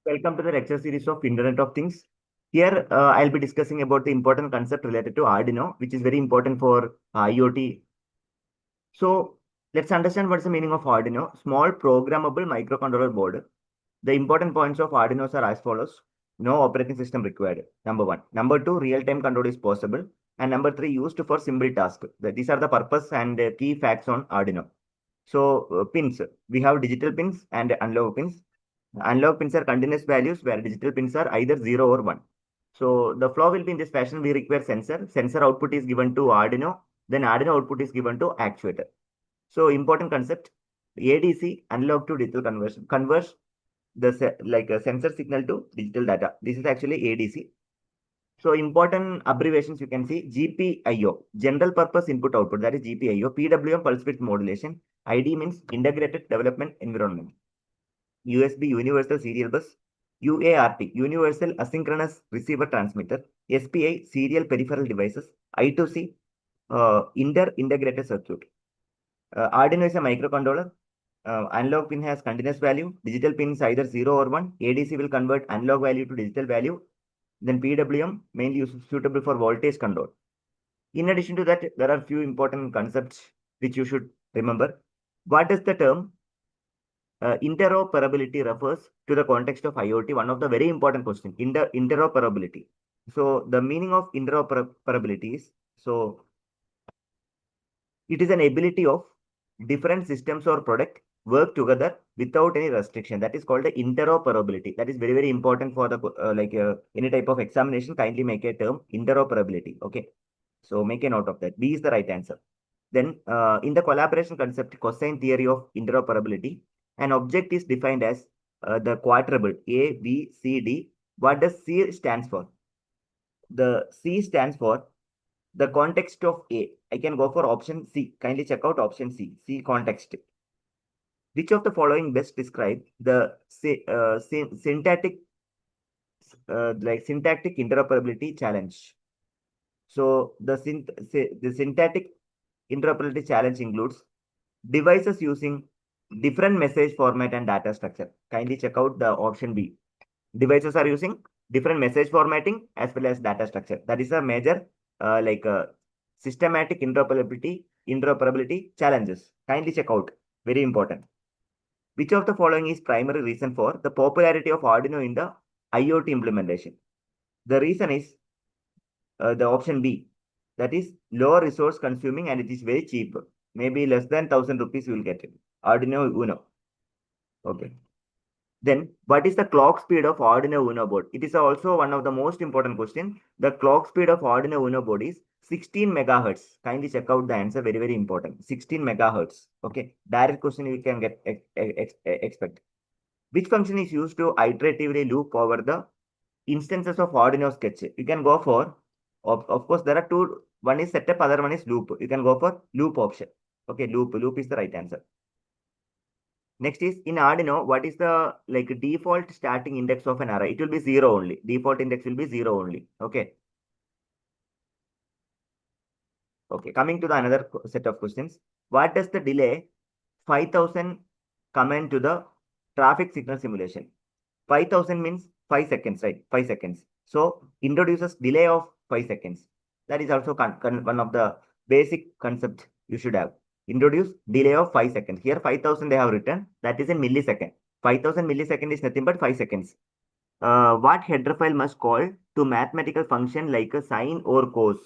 Welcome to the lecture series of Internet of Things. Here, I'll be discussing about the important concept related to Arduino, which is very important for IoT. So, let's understand what's the meaning of Arduino. Small programmable microcontroller board. The important points of Arduinos are as follows. No operating system required. Number one. Number two, real-time control is possible. And number three, used for simple tasks. These are the purpose and key facts on Arduino. So, pins. We have digital pins and analog pins. Analog pins are continuous values where digital pins are either 0 or 1. So the flow will be in this fashion. We require sensor. Sensor output is given to Arduino. Then Arduino output is given to actuator. So important concept. ADC, analog to digital conversion, converts the like a sensor signal to digital data. This is actually ADC. So important abbreviations you can see GPIO, general purpose input output, that is GPIO. PWM, pulse width modulation. ID means integrated development environment. USB, universal serial bus. UART, universal asynchronous receiver transmitter. SPI, serial peripheral devices. I2C, integrated circuit. Arduino is a microcontroller. Analog pin has continuous value. Digital pin is either 0 or 1. ADC will convert analog value to digital value. Then PWM, mainly suitable for voltage control. In addition to that, there are few important concepts which you should remember. What is the term? Interoperability refers to the context of IoT. One of the very important questions, interoperability. So the meaning of interoperability is, so it is an ability of different systems or product work together without any restriction. That is called the interoperability. That is very, very important for the any type of examination. Kindly make a term interoperability. Okay. So make a note of that. B is the right answer. Then in the collaboration concept, cosine theory of interoperability, an object is defined as the quadruple A, B, C, D. What does C stands for? The C stands for the context of A. I can go for option C. Kindly check out option C. C context. Which of the following best describe the syntactic syntactic interoperability challenge? So the syntactic interoperability challenge includes devices using different message format and data structure. Kindly check out the option B. Devices are using different message formatting as well as data structure. That is a major systematic interoperability challenges. Kindly check out. Very important. Which of the following is primary reason for the popularity of Arduino in the IoT implementation? The reason is the option B. That is low resource consuming and it is very cheap. Maybe less than 1,000 rupees you will get it. Arduino Uno. Okay. Then what is the clock speed of Arduino Uno board? It is also one of the most important question. The clock speed of Arduino Uno board is 16 megahertz. Kindly check out the answer. Very, very important. 16 megahertz. Okay. Direct question you can get expect. Which function is used to iteratively loop over the instances of Arduino sketch? You can go for, of course, there are two. One is setup, other one is loop. You can go for loop option. Okay, loop. Loop is the right answer. Next is in Arduino, what is the default starting index of an array? It will be 0 only. Default index will be 0 only. Okay. Okay. Coming to the another set of questions. What does the delay 5,000 come into the traffic signal simulation? 5,000 means 5 seconds, right? 5 seconds. So introduces delay of 5 seconds. That is also one of the basic concept you should have. Introduce delay of 5 seconds. Here 5,000 they have written. That is in millisecond. 5,000 millisecond is nothing but 5 seconds. What header file must call to mathematical function like a sine or cos?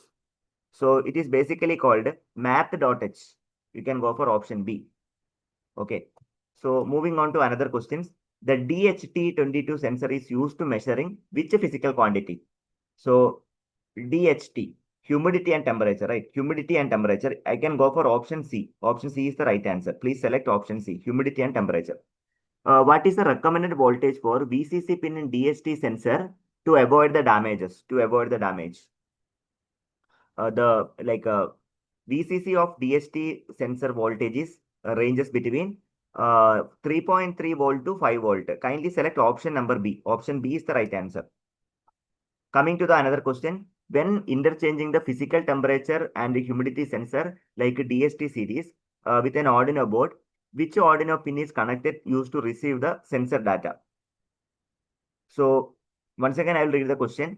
So it is basically called math.h. You can go for option B. Okay. So moving on to another questions. The DHT22 sensor is used to measuring which physical quantity? So DHT, humidity and temperature, right? Humidity and temperature. I can go for option C. Option C is the right answer. Please select option C, humidity and temperature. What is the recommended voltage for VCC pin in DHT sensor to avoid the damages? To avoid the damage. The VCC of DHT sensor voltages ranges between 3.3 volt to 5 volt. Kindly select option number B. Option B is the right answer. Coming to the another question, when interchanging the physical temperature and the humidity sensor like DHT series with an Arduino board, which Arduino pin is connected used to receive the sensor data? So once again, I will read the question.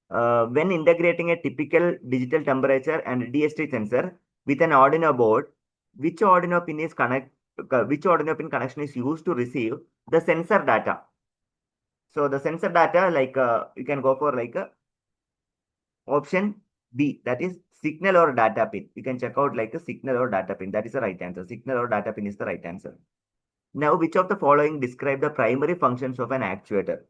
When integrating a typical digital temperature and DST sensor with an Arduino board, which Arduino pin is which Arduino pin connection is used to receive the sensor data? So the sensor data, like you can go for like option B, that is signal or data pin. You can check out like a signal or data pin. That is the right answer. Signal or data pin is the right answer. Now, which of the following describe the primary functions of an actuator?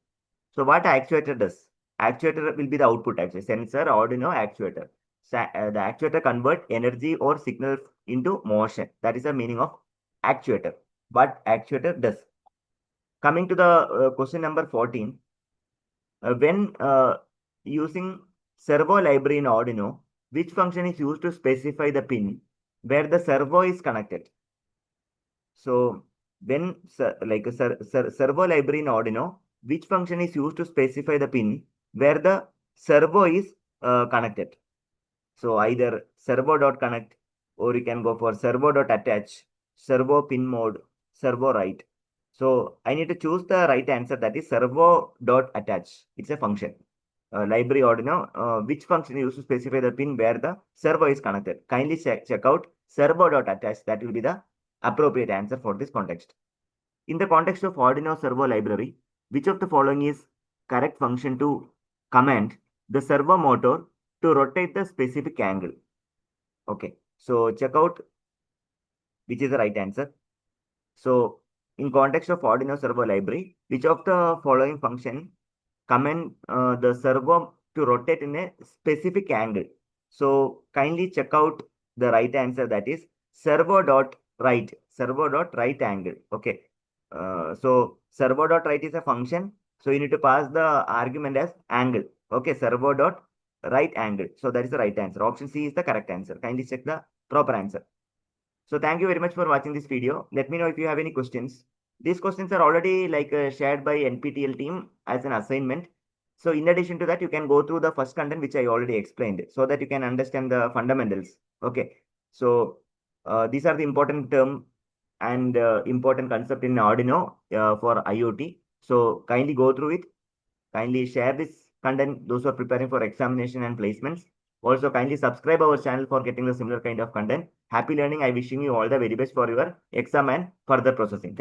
So what actuator does? Actuator will be the output actually. Sensor, Arduino, actuator. The actuator convert energy or signal into motion. That is the meaning of actuator. What actuator does? Coming to the question number 14. When using servo library in Arduino, which function is used to specify the pin where the servo is connected? So when servo library in Arduino, which function is used to specify the pin where the servo is connected? So either servo.connect, or you can go for servo.attach, servo pin mode, servo write. So I need to choose the right answer, that is servo.attach. It's a function. Library Arduino, which function is used to specify the pin where the servo is connected? Kindly check out servo.attach. That will be the appropriate answer for this context. In the context of Arduino servo library, which of the following is correct function to command the servo motor to rotate the specific angle? Okay, so check out which is the right answer. So in context of Arduino servo library, which of the following function command the servo to rotate in a specific angle? So kindly check out the right answer, that is servo.right angle. Okay. So servo.right is a function. So you need to pass the argument as angle. Okay, servo.right angle. So that is the right answer. Option C is the correct answer. Kindly check the proper answer. So thank you very much for watching this video. Let me know if you have any questions. These questions are already like shared by NPTEL team as an assignment. So in addition to that, you can go through the first content which I already explained so that you can understand the fundamentals. Okay. So these are the important term and important concept in Arduino for IoT. So kindly go through it. Kindly share this content, those who are preparing for examination and placements. Also, kindly subscribe our channel for getting the similar kind of content. Happy learning. I wishing you all the very best for your exam and further processing.